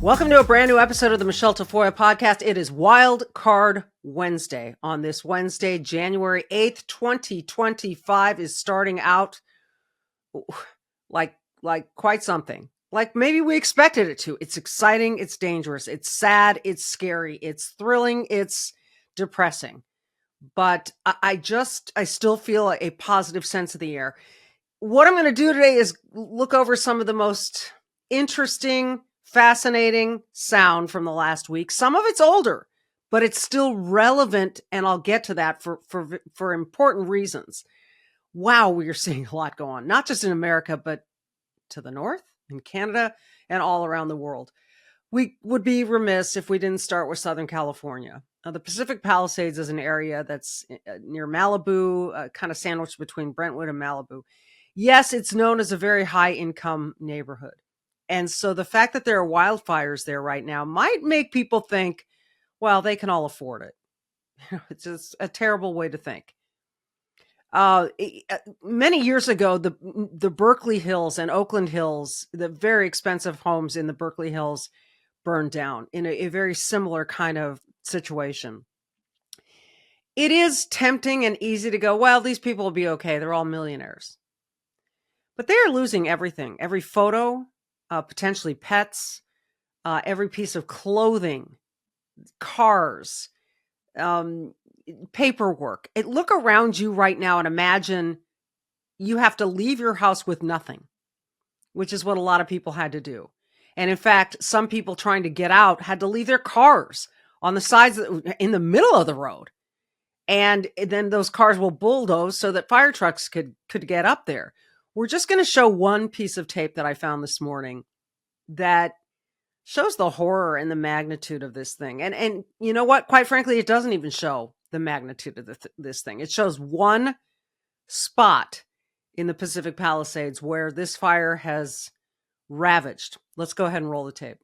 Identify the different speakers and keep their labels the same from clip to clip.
Speaker 1: Welcome to a brand new episode of the Michele Tafoya podcast. It is Wildcard Wednesday. On this Wednesday, January 8th, 2025 is starting out like quite something. Like maybe we expected it to. It's exciting, it's dangerous, it's sad, it's scary, it's thrilling, it's depressing. But I still feel a positive sense of the air. What I'm going to do today is look over some of the most interesting, fascinating sound from the last week. Some of it's older, but it's still relevant, and I'll get to that for important reasons. Wow, we are seeing a lot go on, not just in America, but to the north, in Canada, and all around the world. We would be remiss if we didn't start with Southern California. The Pacific Palisades is an area that's near Malibu, kind of sandwiched between Brentwood and Malibu. Yes, it's known as a very high-income neighborhood. And so the fact that there are wildfires there right now might make people think, well, they can all afford it. It's just a terrible way to think. Many years ago, the Berkeley Hills and Oakland Hills, the very expensive homes in the Berkeley Hills burned down in a very similar kind of situation. It is tempting and easy to go, well, these people will be okay. They're all millionaires. But they are losing everything, every photo, potentially pets, every piece of clothing, cars, paperwork. Look around you right now and imagine you have to leave your house with nothing, which is what a lot of people had to do. And in fact, some people trying to get out had to leave their cars on the sides in the middle of the road. And then those cars will bulldoze so that fire trucks could get up there. We're just going to show one piece of tape that I found this morning that shows the horror and the magnitude of this thing. And you know what? Quite frankly, it doesn't even show the magnitude of this thing. It shows one spot in the Pacific Palisades where this fire has ravaged. Let's go ahead and roll the tape.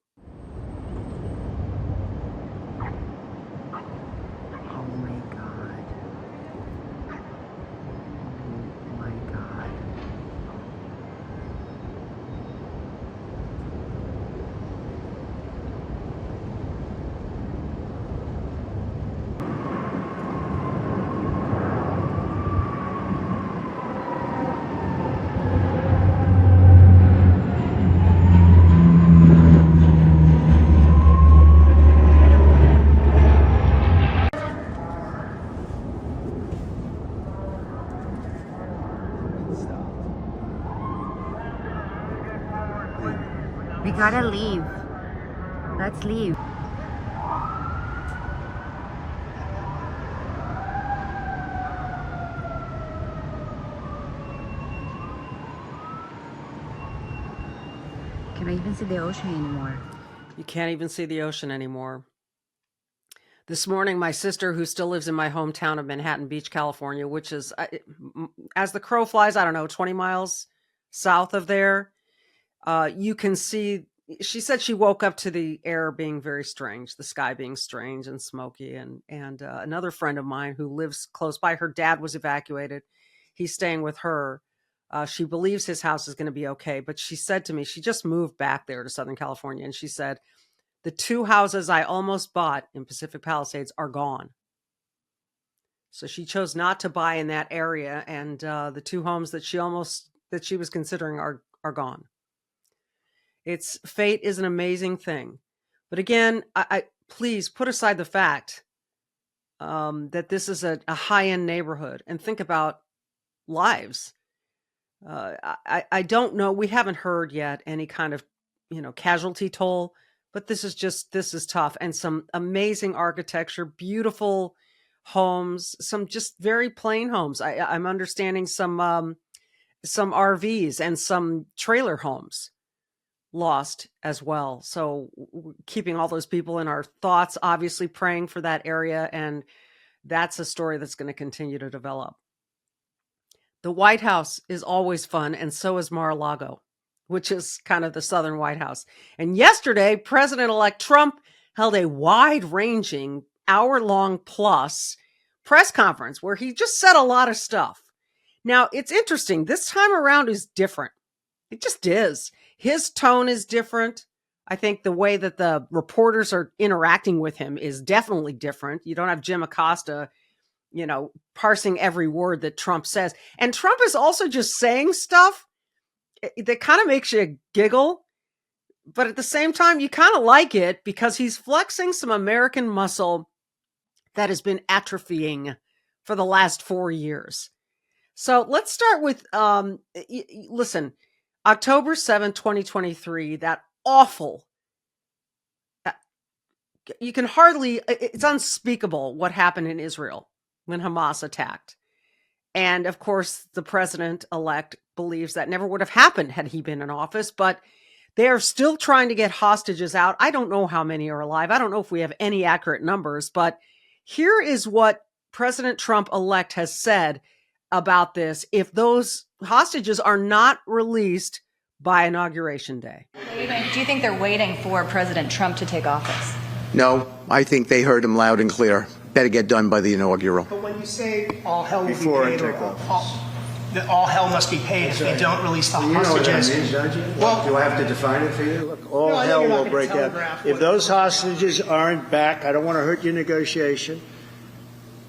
Speaker 2: We gotta leave. Let's leave. Can I even see the ocean anymore?
Speaker 1: You can't even see the ocean anymore. This morning, my sister, who still lives in my hometown of Manhattan Beach, California, which is, as the crow flies, I don't know, 20 miles south of there, you can see, she said she woke up to the air being very strange, the sky being strange and smoky. And another friend of mine who lives close by, her dad was evacuated. He's staying with her. She believes his house is going to be okay. But she said to me, she just moved back there to Southern California. And she said, the two houses I almost bought in Pacific Palisades are gone. So she chose not to buy in that area. And the two homes that she was considering are gone. Fate is an amazing thing. But again, I please put aside the fact that this is a high-end neighborhood and think about lives. I don't know. We haven't heard yet any kind of, casualty toll, but this is tough. And some amazing architecture, beautiful homes, some just very plain homes. I'm understanding some RVs and some trailer homes lost as well. So keeping all those people in our thoughts, obviously praying for that area. And that's a story that's going to continue to develop. The White House is always fun. And so is Mar-a-Lago, which is kind of the Southern White House. And yesterday, President-elect Trump held a wide-ranging, hour-long plus press conference where he just said a lot of stuff. Now, it's interesting. This time around is different. It just is. His tone is different. I think the way that the reporters are interacting with him is definitely different. You don't have Jim Acosta, parsing every word that Trump says. And Trump is also just saying stuff that kind of makes you giggle. But at the same time, you kind of like it because he's flexing some American muscle that has been atrophying for the last 4 years. So let's start with, listen, October 7th, 2023, that awful, you can hardly, it's unspeakable what happened in Israel when Hamas attacked. And of course, the president-elect believes that never would have happened had he been in office, but they are still trying to get hostages out. I don't know how many are alive. I don't know if we have any accurate numbers, but here is what President Trump-elect has said about this if those hostages are not released by Inauguration Day.
Speaker 3: Do you think they're waiting for President Trump to take office?
Speaker 4: No, I think they heard him loud and clear. Better get done by the inaugural.
Speaker 5: But when you say all hell will be paid, all hell must be paid if they don't release the hostages.
Speaker 6: You know what that means, don't you? Well, do I have to define it for you? Look, all hell will break out. If those hostages aren't back, I don't want to hurt your negotiation.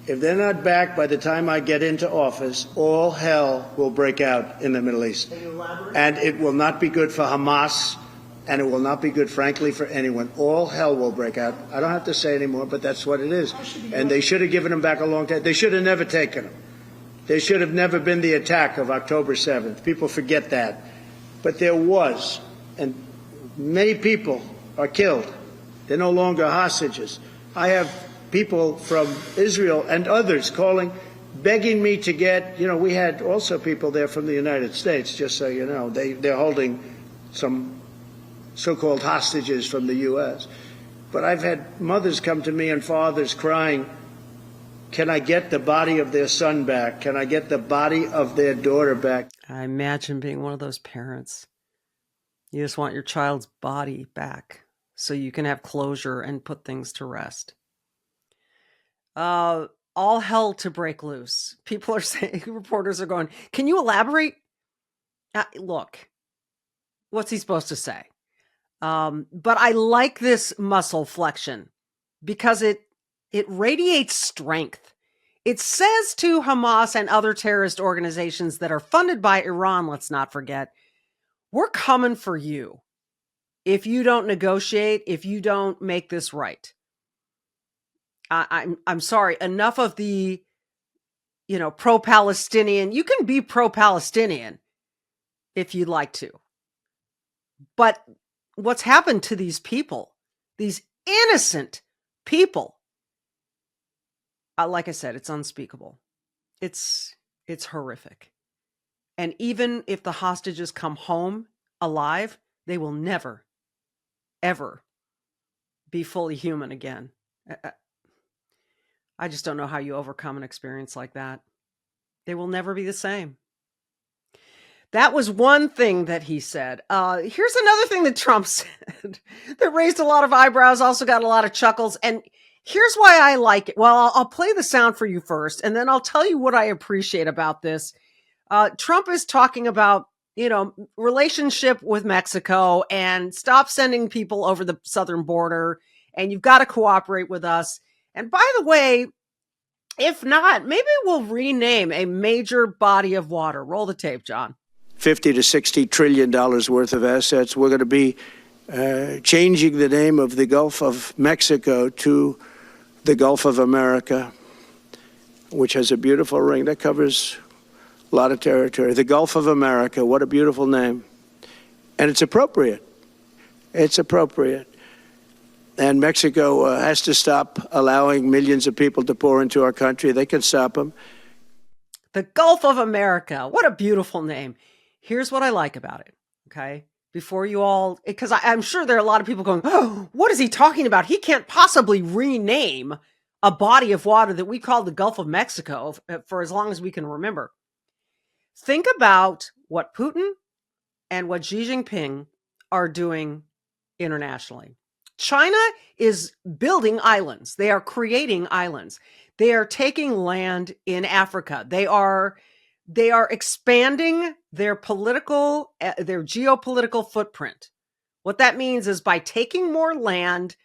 Speaker 6: If they're not back by the time I get into office, all hell will break out in the Middle East. And it will not be good for Hamas, and it will not be good, frankly, for anyone. All hell will break out. I don't have to say anymore, but that's what it is. And they should have given them back a long time. They should have never taken them. There should have never been the attack of October 7th. People forget that. But there was, and many people are killed. They're no longer hostages. I have people from Israel and others calling, begging me to get, we had also people there from the United States, just so you know. They're holding some so-called hostages from the U.S. But I've had mothers come to me and fathers crying, can I get the body of their son back? Can I get the body of their daughter back?
Speaker 1: I imagine being one of those parents. You just want your child's body back so you can have closure and put things to rest. All hell to break loose. People are saying, reporters are going, can you elaborate? Look, what's he supposed to say? But I like this muscle flexion because it radiates strength. It says to Hamas and other terrorist organizations that are funded by Iran, let's not forget, we're coming for you if you don't negotiate, if you don't make this right. I'm sorry, enough of the, pro-Palestinian. You can be pro-Palestinian if you'd like to. But what's happened to these people, these innocent people, like I said, it's unspeakable. It's horrific. And even if the hostages come home alive, they will never, ever be fully human again. I just don't know how you overcome an experience like that. They will never be the same. That was one thing that he said. Here's another thing that Trump said that raised a lot of eyebrows, also got a lot of chuckles. And here's why I like it. Well, I'll play the sound for you first, and then I'll tell you what I appreciate about this. Trump is talking about, relationship with Mexico and stop sending people over the southern border, and you've got to cooperate with us. And by the way, if not, maybe we'll rename a major body of water. Roll the tape, John.
Speaker 6: $50 to $60 trillion worth of assets. We're going to be changing the name of the Gulf of Mexico to the Gulf of America, which has a beautiful ring that covers a lot of territory. The Gulf of America, what a beautiful name. And it's appropriate. It's appropriate. And Mexico has to stop allowing millions of people to pour into our country. They can stop them.
Speaker 1: The Gulf of America. What a beautiful name. Here's what I like about it. Okay. Before you all, because I'm sure there are a lot of people going, oh, what is he talking about? He can't possibly rename a body of water that we call the Gulf of Mexico for as long as we can remember. Think about what Putin and what Xi Jinping are doing internationally. China is building islands. They are creating islands. They are taking land in Africa. They are expanding their geopolitical footprint What that means is by taking more land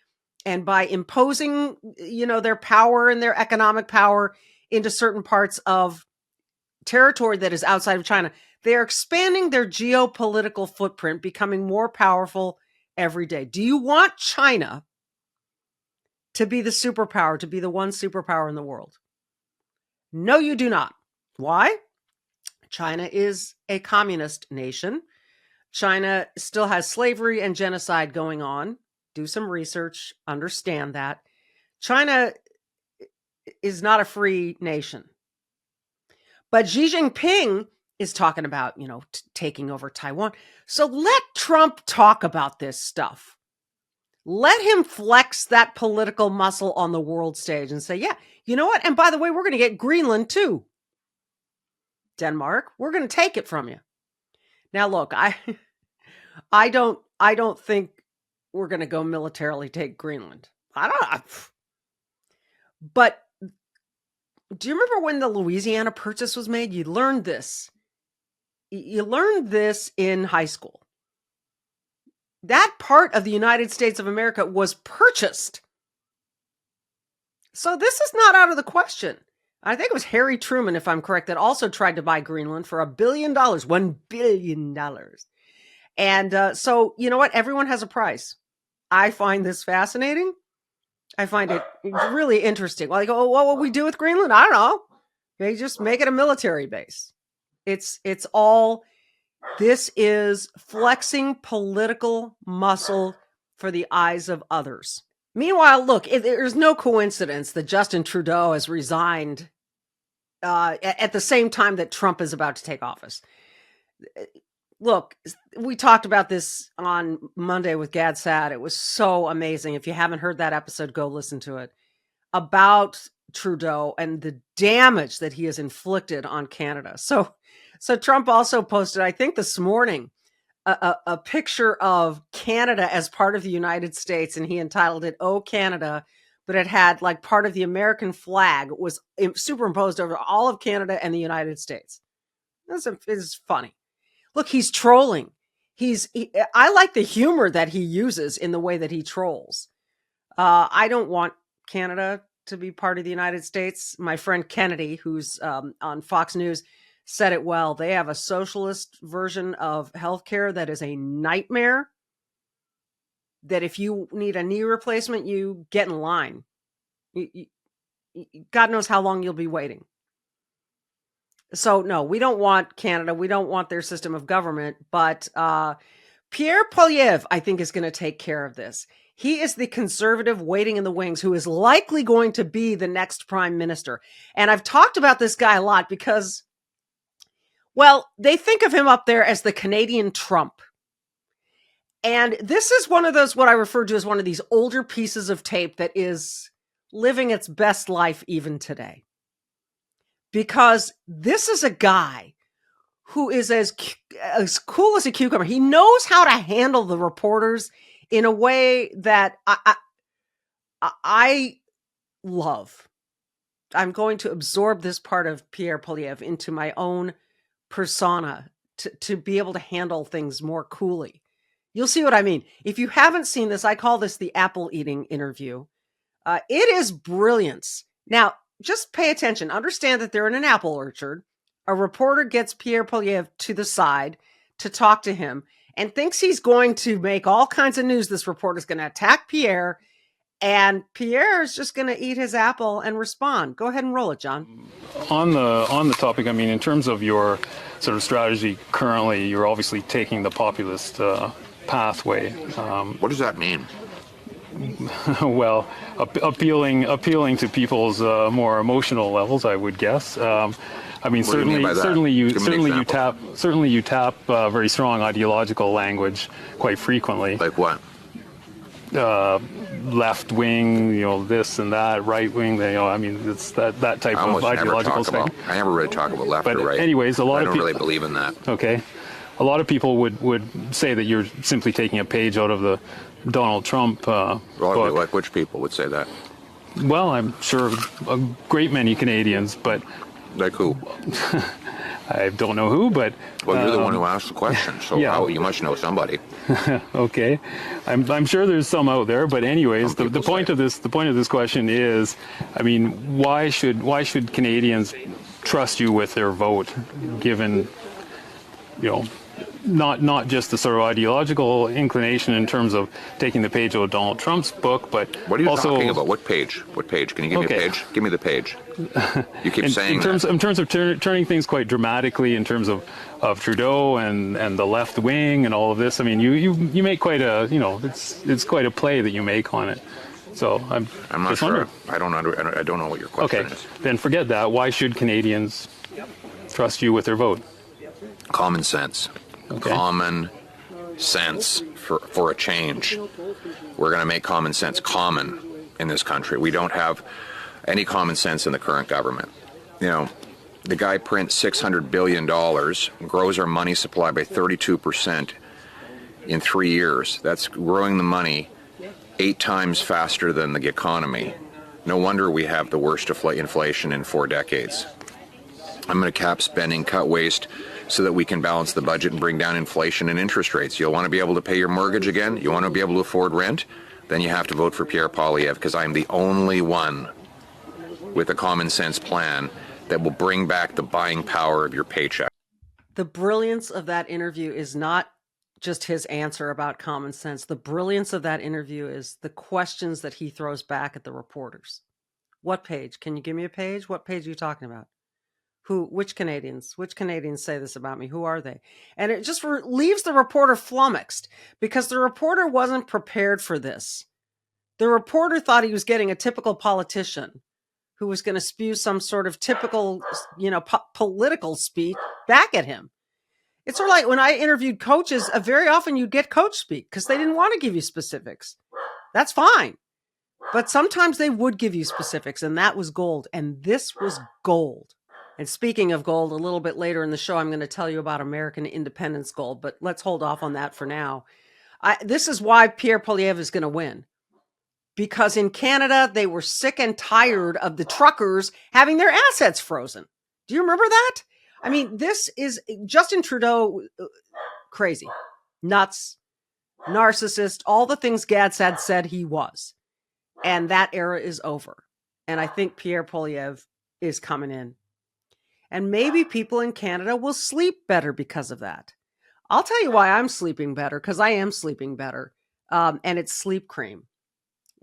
Speaker 1: and by imposing, their power and their economic power into certain parts of territory that is outside of China, they are expanding their geopolitical footprint, becoming more powerful every day. Do you want China to be the superpower, to be the one superpower in the world? No, you do not. Why? China is a communist nation. China still has slavery and genocide going on. Do some research, understand that. China is not a free nation. But Xi Jinping is talking about, taking over Taiwan. So let Trump talk about this stuff. Let him flex that political muscle on the world stage and say, yeah, you know what? And by the way, we're going to get Greenland too. Denmark, we're going to take it from you. Now, look, I don't think we're going to go militarily take Greenland. I don't know. But do you remember when the Louisiana Purchase was made? You learned this. You learned this in high school. That part of the United States of America was purchased. So this is not out of the question. I think it was Harry Truman, if I'm correct, that also tried to buy Greenland for $1 billion. $1 billion. And so, you know what? Everyone has a price. I find this fascinating. I find it really interesting. Like, oh, what will we do with Greenland? I don't know. They just make it a military base. It's all, this is flexing political muscle for the eyes of others. Meanwhile, look, there's no coincidence that Justin Trudeau has resigned at the same time that Trump is about to take office. Look, we talked about this on Monday with Gad Sad. It was so amazing. If you haven't heard that episode, go listen to it. About Trudeau and the damage that he has inflicted on Canada. So Trump also posted, I think this morning, a picture of Canada as part of the United States, and he entitled it, "Oh, Canada," but it had like part of the American flag was superimposed over all of Canada and the United States. This is funny. Look, he's trolling. I like the humor that he uses in the way that he trolls. I don't want Canada to be part of the United States. My friend Kennedy, who's on Fox News, said it well. They have a socialist version of healthcare that is a nightmare. That if you need a knee replacement, you get in line. God knows how long you'll be waiting. So no, we don't want Canada. We don't want their system of government. But Pierre Poilievre, I think, is going to take care of this. He is the conservative waiting in the wings who is likely going to be the next prime minister. And I've talked about this guy a lot because, well, they think of him up there as the Canadian Trump. And this is one of those, what I refer to as one of these older pieces of tape that is living its best life even today. Because this is a guy who is as cool as a cucumber. He knows how to handle the reporters in a way that I love. I'm going to absorb this part of Pierre Poilievre into my own persona to be able to handle things more coolly. You'll see what I mean. If you haven't seen this, I call this the apple eating interview. It is brilliance. Now, just pay attention. Understand that they're in an apple orchard. A reporter gets Pierre Poilievre to the side to talk to him and thinks he's going to make all kinds of news. This reporter's going to attack Pierre, and Pierre is just going to eat his apple and respond. Go ahead and roll it, John.
Speaker 7: On the topic, I mean, in terms of your sort of strategy currently, you're obviously taking the populist pathway.
Speaker 8: What does that mean?
Speaker 7: Well, appealing to people's more emotional levels, I would guess. I mean, certainly you tap very strong ideological language quite frequently.
Speaker 8: Like what?
Speaker 7: Left wing, this and that, right wing. I mean, it's that type of ideological thing.
Speaker 8: I never really talk about left
Speaker 7: or
Speaker 8: right.
Speaker 7: Anyways, I
Speaker 8: don't really believe in that.
Speaker 7: Okay, a lot of people would say that you're simply taking a page out of the Donald Trump book.
Speaker 8: Like which people would say that?
Speaker 7: Well, I'm sure a great many Canadians, but
Speaker 8: like who?
Speaker 7: I don't know who, but
Speaker 8: well, you're the one who asked the question, so you must know somebody.
Speaker 7: Okay, I'm sure there's some out there, but anyways, the point of this question is, I mean, why should Canadians trust you with their vote, given, not just the sort of ideological inclination in terms of taking the page out of Donald Trump's book, but
Speaker 8: what are you
Speaker 7: also
Speaker 8: talking about? What page? What page? Can you give me a page? Give me the page. You keep saying
Speaker 7: in terms of turning things quite dramatically in terms of Trudeau and the left wing and all of this. I mean, you make quite a it's quite a play that you make on it. So I'm
Speaker 8: not sure. I don't know what your question is.
Speaker 7: Then forget that. Why should Canadians trust you with their vote?
Speaker 8: Common sense.
Speaker 7: Okay.
Speaker 8: Common sense for a change. We're going to make common sense common in this country. We don't have any common sense in the current government. The guy prints $600 billion, grows our money supply by 32% in 3 years. That's growing the money 8 times faster than the economy. No wonder we have the worst inflation in 4 decades. I'm going to cap spending, cut waste, so that we can balance the budget and bring down inflation and interest rates. You'll want to be able to pay your mortgage again? You want to be able to afford rent? Then you have to vote for Pierre Poilievre, because I'm the only one with a common sense plan that will bring back the buying power of your paycheck.
Speaker 1: The brilliance of that interview is not just his answer about common sense. The brilliance of that interview is the questions that he throws back at the reporters. What page? Can you give me a page? What page are you talking about? Which Canadians say this about me? Who are they? And it just leaves the reporter flummoxed, because the reporter wasn't prepared for this. The reporter thought he was getting a typical politician who was going to spew some sort of typical, political speech back at him. It's sort of like when I interviewed coaches, very often you'd get coach speak because they didn't want to give you specifics. That's fine. But sometimes they would give you specifics, and that was gold. And this was gold. And speaking of gold, a little bit later in the show, I'm going to tell you about American independence gold, but let's hold off on that for now. This is why Pierre Poilievre is going to win. Because in Canada, they were sick and tired of the truckers having their assets frozen. Do you remember that? I mean, this is Justin Trudeau, crazy, nuts, narcissist, all the things Gads had said he was. And that era is over. And I think Pierre Poilievre is coming in. And maybe people in Canada will sleep better because of that. I'll tell you why I'm sleeping better, because I am sleeping better. And it's sleep cream.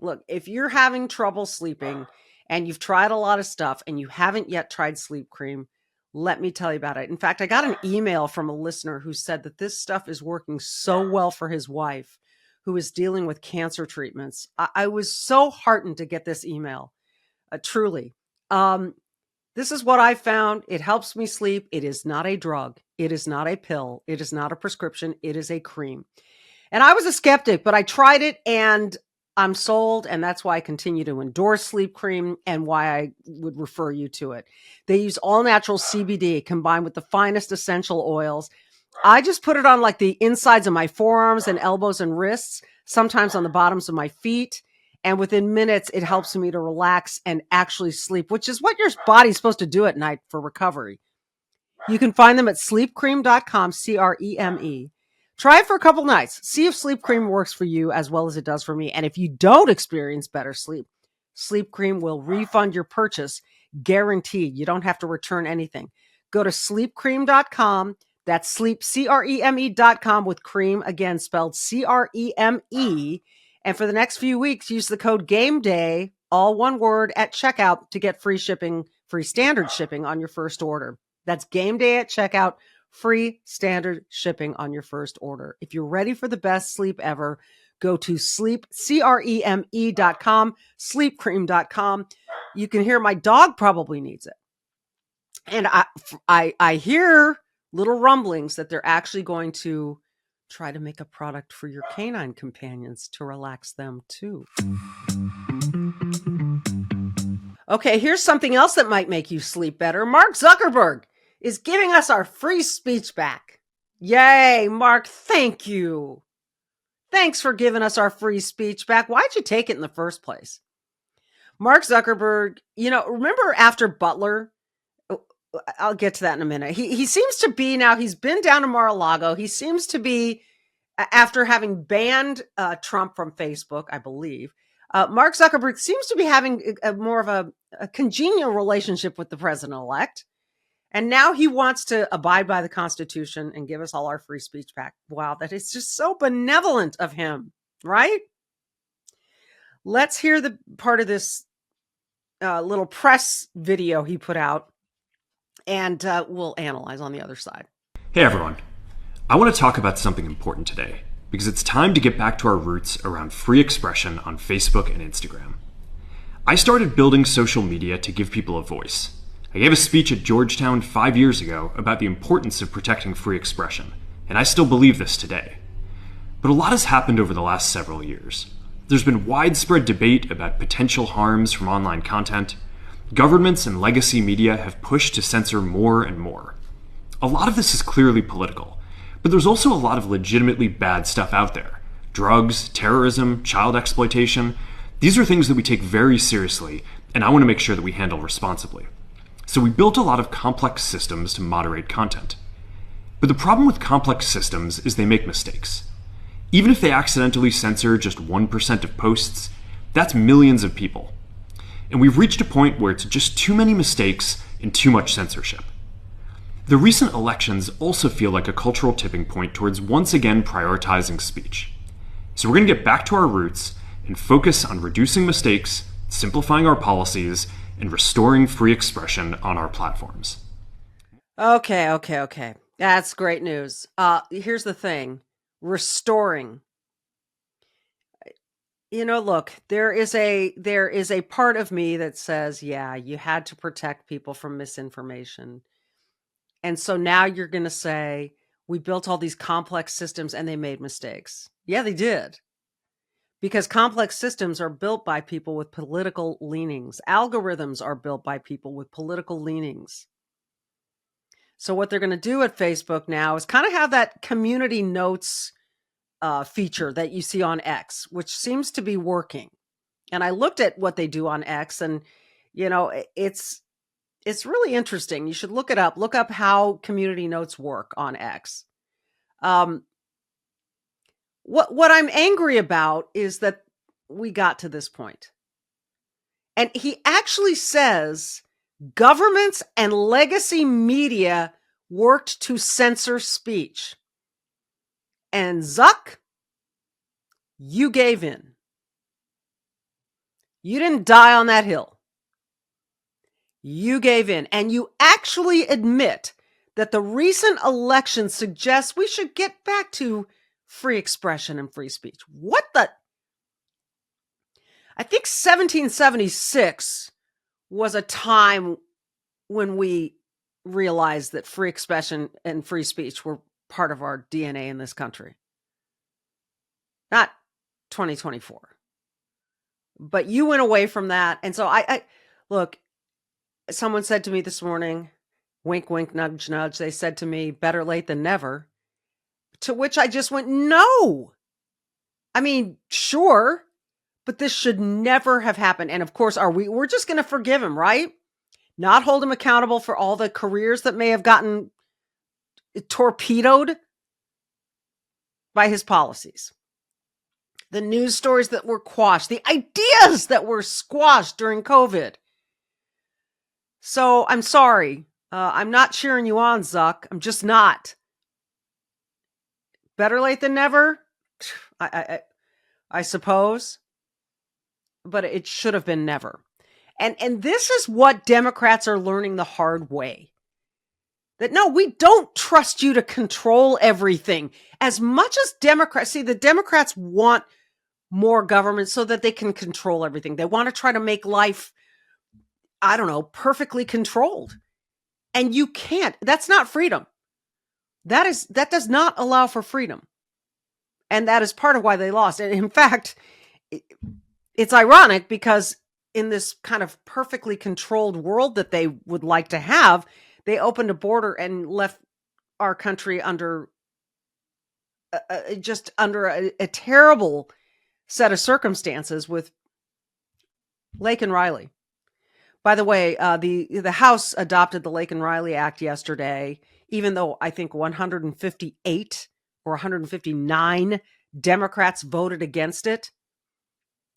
Speaker 1: Look, if you're having trouble sleeping and you've tried a lot of stuff and you haven't yet tried sleep cream, let me tell you about it. In fact, I got an email from a listener who said that this stuff is working so well for his wife, who is dealing with cancer treatments. I was so heartened to get this email, truly. This is what I found. It helps me sleep. It is not a drug. It is not a pill. It is not a prescription. It is a cream. And I was a skeptic, but I tried it and I'm sold. And that's why I continue to endorse sleep cream and why I would refer you to it. They use all natural CBD combined with the finest essential oils. I just put it on like the insides of my forearms and elbows and wrists, sometimes on the bottoms of my feet. And within minutes, it helps me to relax and actually sleep, which is what your body's supposed to do at night for recovery. You can find them at sleepcream.com, CREME. Try it for a couple nights. See if Sleep Cream works for you as well as it does for me. And if you don't experience better sleep, Sleep Cream will refund your purchase, guaranteed. You don't have to return anything. Go to sleepcream.com. That's sleep, CREME.com with cream, again, spelled CREME. And for the next few weeks, use the code GAMEDAY, all one word, at checkout to get free shipping, free standard shipping on your first order. That's GameDay at checkout, free standard shipping on your first order. If you're ready for the best sleep ever, go to sleep, CREME.com, sleepcream.com. You can hear my dog probably needs it. And I hear little rumblings that they're actually going to try to make a product for your canine companions to relax them too. Okay, here's something else that might make you sleep better. Mark Zuckerberg is giving us our free speech back. Yay, Mark, thank you. Thanks for giving us our free speech back. Why'd you take it in the first place? Mark Zuckerberg, remember after Butler, I'll get to that in a minute. He seems to be now, he's been down to Mar-a-Lago. He seems to be, after having banned Trump from Facebook, I believe, Mark Zuckerberg seems to be having more of a congenial relationship with the president-elect. And now he wants to abide by the Constitution and give us all our free speech back. Wow, that is just so benevolent of him, right? Let's hear the part of this little press video he put out, and we'll analyze on the other side.
Speaker 9: Hey everyone. I want to talk about something important today, because it's time to get back to our roots around free expression on Facebook and Instagram. I started building social media to give people a voice. I gave a speech at Georgetown 5 years ago about the importance of protecting free expression, and I still believe this today. But a lot has happened over the last several years. There's been widespread debate about potential harms from online content. Governments and legacy media have pushed to censor more and more. A lot of this is clearly political, but there's also a lot of legitimately bad stuff out there. Drugs, terrorism, child exploitation. These are things that we take very seriously, and I want to make sure that we handle responsibly. So we built a lot of complex systems to moderate content. But the problem with complex systems is they make mistakes. Even if they accidentally censor just 1% of posts, that's millions of people. And we've reached a point where it's just too many mistakes and too much censorship. The recent elections also feel like a cultural tipping point towards once again prioritizing speech. So we're going to get back to our roots and focus on reducing mistakes, simplifying our policies, and restoring free expression on our platforms.
Speaker 1: Okay. That's great news. Here's the thing. Restoring. Look, there is a part of me that says, yeah, you had to protect people from misinformation. And so now you're going to say, we built all these complex systems and they made mistakes. Yeah, they did. Because complex systems are built by people with political leanings. Algorithms are built by people with political leanings. So what they're going to do at Facebook now is kind of have that community notes feature that you see on X, which seems to be working. And I looked at what they do on X, and it's really interesting. You should look it up. Look up how community notes work on X. What I'm angry about is that we got to this point. And he actually says governments and legacy media worked to censor speech. And Zuck, you gave in. You didn't die on that hill. You gave in. And you actually admit that the recent election suggests we should get back to free expression and free speech. What the? I think 1776 was a time when we realized that free expression and free speech were part of our DNA in this country. Not 2024. But you went away from that. And so I look, someone said to me this morning, wink, wink, nudge, nudge. They said to me, better late than never. To which I just went, no. I mean, sure, but this should never have happened. And of course, we're just going to forgive him, right? Not hold him accountable for all the careers that may have gotten torpedoed by his policies. The news stories that were quashed, the ideas that were squashed during COVID. So I'm sorry. I'm not cheering you on, Zuck. I'm just not. Better late than never, I suppose. But it should have been never. And this is what Democrats are learning the hard way. That no, we don't trust you to control everything. As much as the Democrats want more government so that they can control everything. They want to try to make life, perfectly controlled. And you can't. That's not freedom. That does not allow for freedom. And that is part of why they lost. And in fact, it's ironic because in this kind of perfectly controlled world that they would like to have, they opened a border and left our country under a terrible set of circumstances with Lake and Riley. By the way, the House adopted the Laken Riley Act yesterday, even though I think 158 or 159 Democrats voted against it.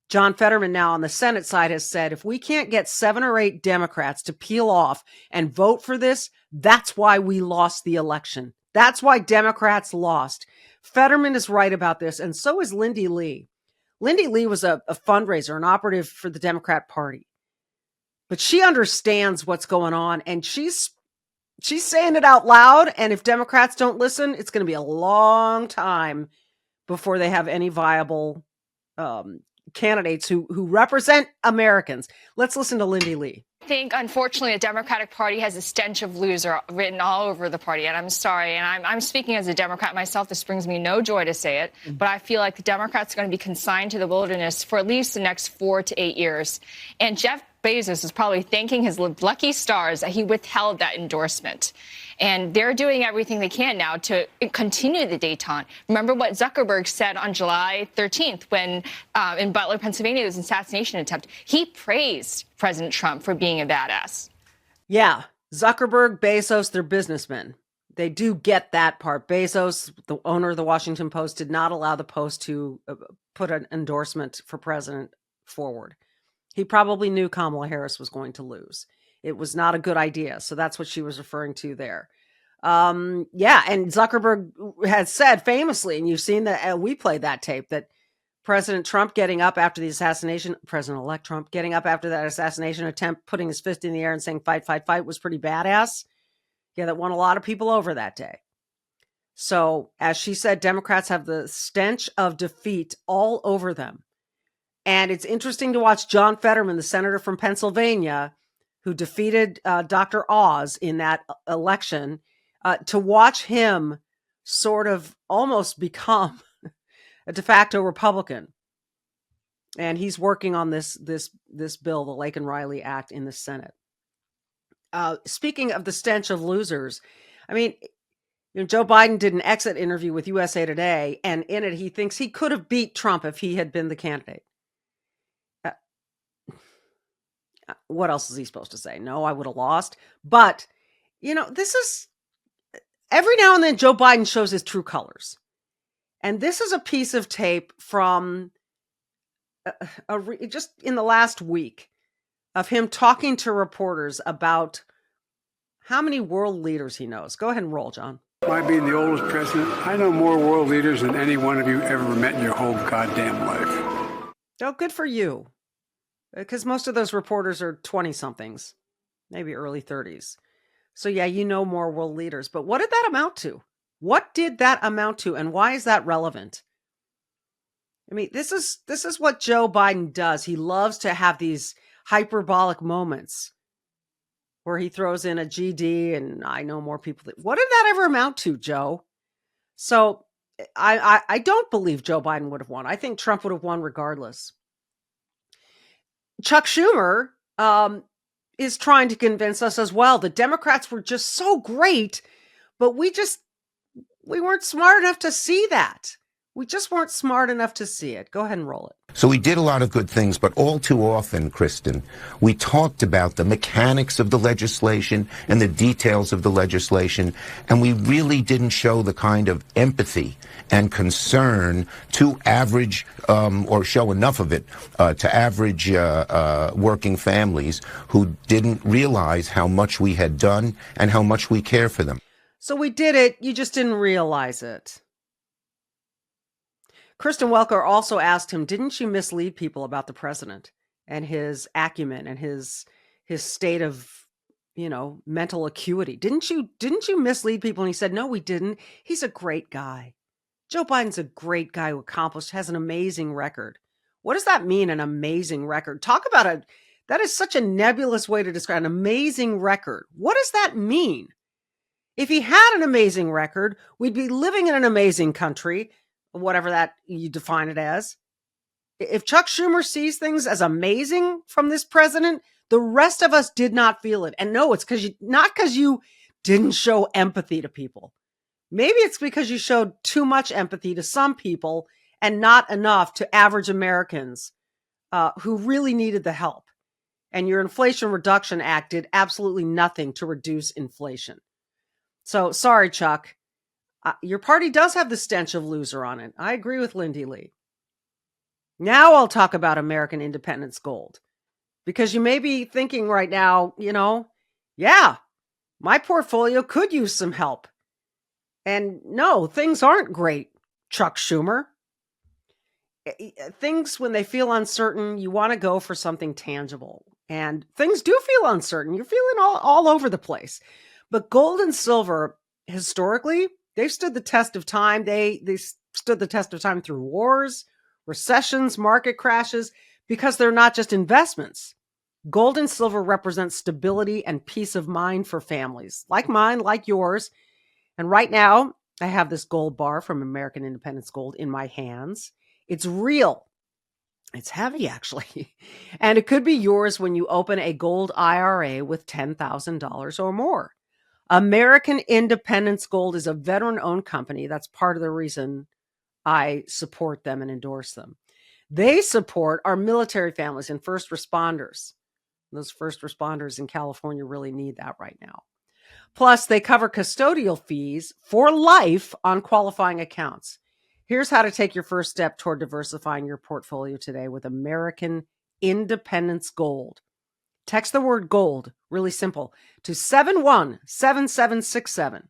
Speaker 1: John Fetterman now on the Senate side has said, if we can't get 7 or 8 Democrats to peel off and vote for this, that's why we lost the election. That's why Democrats lost. Fetterman is right about this, and so is Lindy Lee. Lindy Lee was a fundraiser, an operative for the Democrat Party. But she understands what's going on, and she's saying it out loud, and if Democrats don't listen, it's going to be a long time before they have any viable candidates who represent Americans. Let's listen to Lindy Lee.
Speaker 10: I think, unfortunately, the Democratic Party has a stench of loser written all over the party, and I'm sorry, and I'm speaking as a Democrat myself. This brings me no joy to say it, but I feel like the Democrats are going to be consigned to the wilderness for at least the next 4 to 8 years. And Jeff Bezos is probably thanking his lucky stars that he withheld that endorsement. And they're doing everything they can now to continue the détente. Remember what Zuckerberg said on July 13th when in Butler, Pennsylvania, there was an assassination attempt. He praised President Trump for being a badass.
Speaker 1: Yeah, Zuckerberg, Bezos, they're businessmen. They do get that part. Bezos, the owner of the Washington Post, did not allow the Post to put an endorsement for president forward. He probably knew Kamala Harris was going to lose. It was not a good idea. So that's what she was referring to there. Yeah. And Zuckerberg has said famously, and you've seen that we played that tape, that President Trump getting up after the assassination, President-elect Trump getting up after that assassination attempt, putting his fist in the air and saying, fight, fight, fight, was pretty badass. Yeah. That won a lot of people over that day. So as she said, Democrats have the stench of defeat all over them. And it's interesting to watch John Fetterman, the senator from Pennsylvania, who defeated Dr. Oz in that election, to watch him sort of almost become a de facto Republican. And he's working on this bill, the Laken Riley Act, in the Senate. Speaking of the stench of losers, I mean, Joe Biden did an exit interview with USA Today, and in it, he thinks he could have beat Trump if he had been the candidate. What else is he supposed to say? No, I would have lost. But, this is every now and then Joe Biden shows his true colors. And this is a piece of tape from just in the last week of him talking to reporters about how many world leaders he knows. Go ahead and roll, John.
Speaker 11: My being the oldest president, I know more world leaders than any one of you ever met in your whole goddamn life.
Speaker 1: Oh, good for you. Because most of those reporters are 20-somethings, maybe early 30s. So yeah, you know more world leaders. But what did that amount to? What did that amount to? And why is that relevant? I mean, this is what Joe Biden does. He loves to have these hyperbolic moments where he throws in a GD and I know more people. What did that ever amount to, Joe? So I don't believe Joe Biden would have won. I think Trump would have won regardless. Chuck Schumer is trying to convince us as well. The Democrats were just so great, but we weren't smart enough to see that. We just weren't smart enough to see it. Go ahead and roll it.
Speaker 12: So we did a lot of good things, but all too often, Kristen, we talked about the mechanics of the legislation and the details of the legislation, and we really didn't show the kind of empathy and concern to average, or show enough of it to average working families who didn't realize how much we had done and how much we care for them.
Speaker 1: So we did it. You just didn't realize it. Kristen Welker also asked him, didn't you mislead people about the president and his acumen and his state of, mental acuity? Didn't you mislead people? And he said, no, we didn't. He's a great guy. Joe Biden's a great guy who has an amazing record. What does that mean, an amazing record? Talk about that is such a nebulous way to describe an amazing record. What does that mean? If he had an amazing record, we'd be living in an amazing country, whatever that you define it as. If Chuck Schumer sees things as amazing from this president, the rest of us did not feel it. And no, it's not because you didn't show empathy to people. Maybe it's because you showed too much empathy to some people and not enough to average Americans who really needed the help. And your Inflation Reduction Act did absolutely nothing to reduce inflation. So sorry, Chuck. Your party does have the stench of loser on it. I agree with Lindy Lee. Now I'll talk about American Independence Gold. Because you may be thinking right now, yeah, my portfolio could use some help. And no, things aren't great, Chuck Schumer. Things, when they feel uncertain, you want to go for something tangible. And things do feel uncertain. You're feeling all over the place. But gold and silver, historically, they've stood the test of time. They stood the test of time through wars, recessions, market crashes, because they're not just investments. Gold and silver represent stability and peace of mind for families, like mine, like yours. And right now, I have this gold bar from American Independence Gold in my hands. It's real. It's heavy, actually. And it could be yours when you open a gold IRA with $10,000 or more. American Independence Gold is a veteran-owned company. That's part of the reason I support them and endorse them. They support our military families and first responders. Those first responders in California really need that right now. Plus, they cover custodial fees for life on qualifying accounts. Here's how to take your first step toward diversifying your portfolio today with American Independence Gold. Text the word gold, really simple, to 717767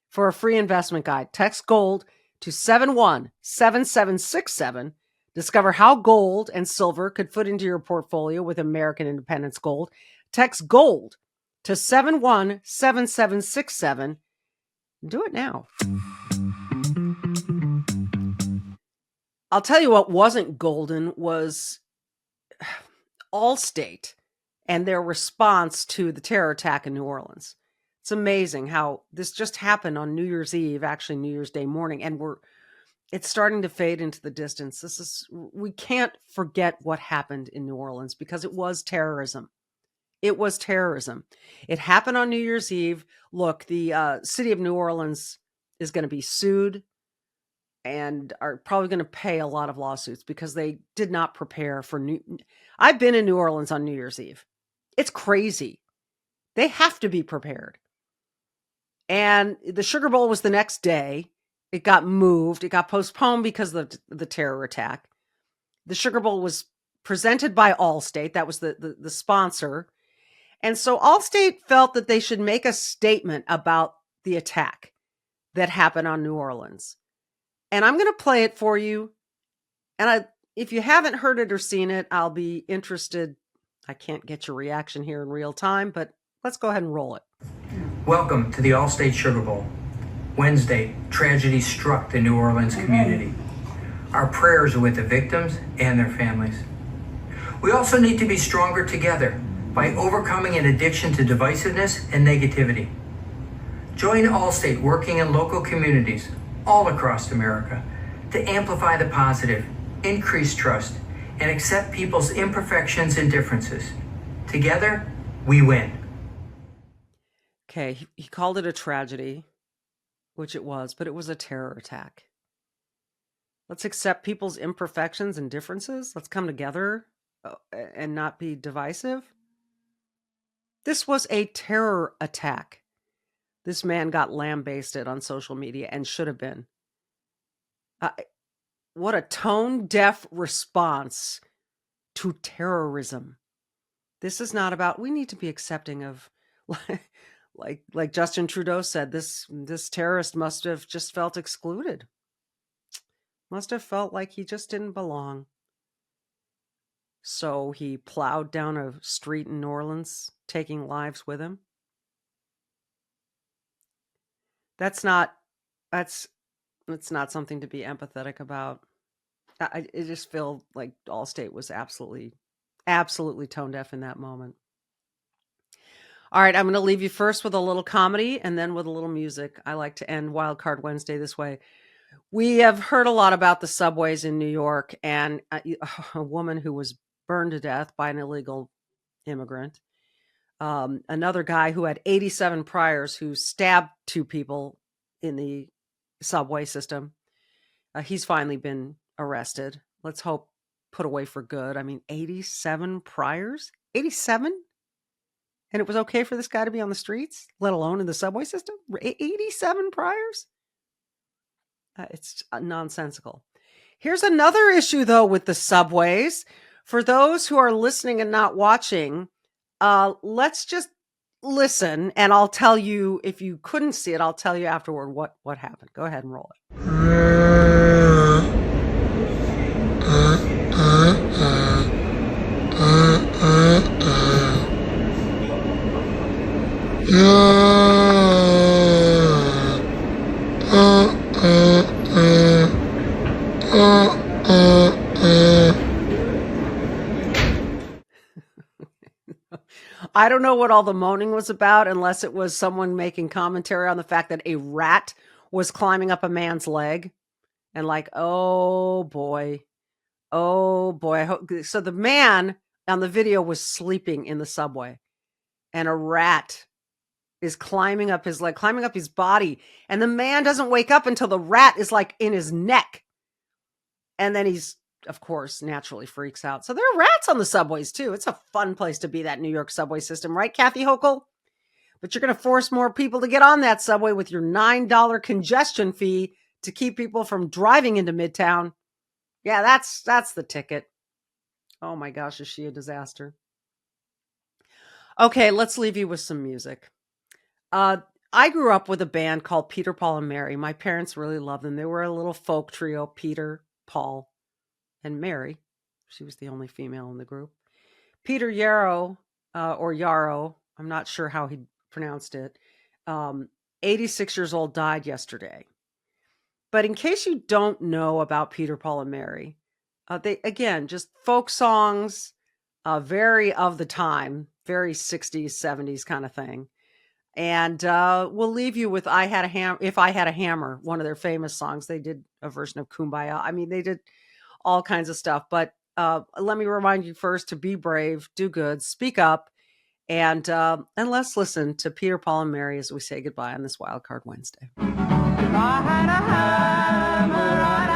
Speaker 1: for a free investment guide. Text gold to 717767. Discover how gold and silver could fit into your portfolio with American Independence Gold. Text gold to 717767. Do it now. I'll tell you what wasn't golden was Allstate and their response to the terror attack in New Orleans. It's amazing how this just happened on New Year's Eve, actually New Year's Day morning, and it's starting to fade into the distance. We can't forget what happened in New Orleans because it was terrorism. It was terrorism. It happened on New Year's Eve. Look, the city of New Orleans is going to be sued and are probably going to pay a lot of lawsuits because they did not prepare for I've been in New Orleans on New Year's Eve. It's crazy. They have to be prepared. And the Sugar Bowl was the next day. It got moved. It got postponed because of the terror attack. The Sugar Bowl was presented by Allstate. That was the sponsor. And so Allstate felt that they should make a statement about the attack that happened on New Orleans. And I'm going to play it for you. And if you haven't heard it or seen it, I'll be interested. I can't get your reaction here in real time, but let's go ahead and roll it.
Speaker 13: Welcome to the Allstate Sugar Bowl. Wednesday, tragedy struck the New Orleans community. Our prayers are with the victims and their families. We also need to be stronger together by overcoming an addiction to divisiveness and negativity. Join Allstate working in local communities all across America to amplify the positive, increase trust, and accept people's imperfections and differences. Together, we win.
Speaker 1: Okay, he called it a tragedy, which it was, but it was a terror attack. Let's accept people's imperfections and differences. Let's come together and not be divisive. This was a terror attack. This man got lambasted on social media and should have been. What a tone-deaf response to terrorism. This is not about, we need to be accepting of, like Justin Trudeau said, this terrorist must have just felt excluded. Must have felt like he just didn't belong. So he plowed down a street in New Orleans, taking lives with him. That's not something to be empathetic about. I just feel like Allstate was absolutely tone deaf in that moment. All right, I'm going to leave you first with a little comedy and then with a little music. I like to end Wildcard Wednesday this way. We have heard a lot about the subways in New York and a woman who was burned to death by an illegal immigrant. Another guy who had 87 priors who stabbed two people in the subway system. He's finally been arrested. Let's hope put away for good. I mean, 87 priors? 87? And it was okay for this guy to be on the streets, let alone in the subway system? 87 priors? It's nonsensical. Here's another issue, though, with the subways. For those who are listening and not watching, let's just listen, and I'll tell you, if you couldn't see it, I'll tell you afterward what happened. Go ahead and roll it. I don't know what all the moaning was about, unless it was someone making commentary on the fact that a rat was climbing up a man's leg, and like, oh boy. So the man on the video was sleeping in the subway, and a rat is climbing up his leg, climbing up his body, and the man doesn't wake up until the rat is like in his neck. And then he's, of course, naturally freaks out. So there are rats on the subways too. It's a fun place to be, that New York subway system, right, Kathy Hochul? But you're going to force more people to get on that subway with your $9 congestion fee to keep people from driving into Midtown. Yeah, that's the ticket. Oh my gosh, is she a disaster? Okay, let's leave you with some music. I grew up with a band called Peter, Paul, and Mary. My parents really loved them. They were a little folk trio, Peter, Paul, and Mary. She was the only female in the group. Peter Yarrow, or Yarrow, I'm not sure how he pronounced it, 86 years old, died yesterday. But in case you don't know about Peter, Paul, and Mary, they, again, just folk songs, very of the time, very 60s, 70s kind of thing. And we'll leave you with If I Had a Hammer, one of their famous songs. They did a version of Kumbaya. I mean, they did all kinds of stuff. But let me remind you first to be brave, do good, speak up, and let's listen to Peter, Paul, and Mary as we say goodbye on this Wildcard Wednesday.
Speaker 14: If I had a hammer, I'd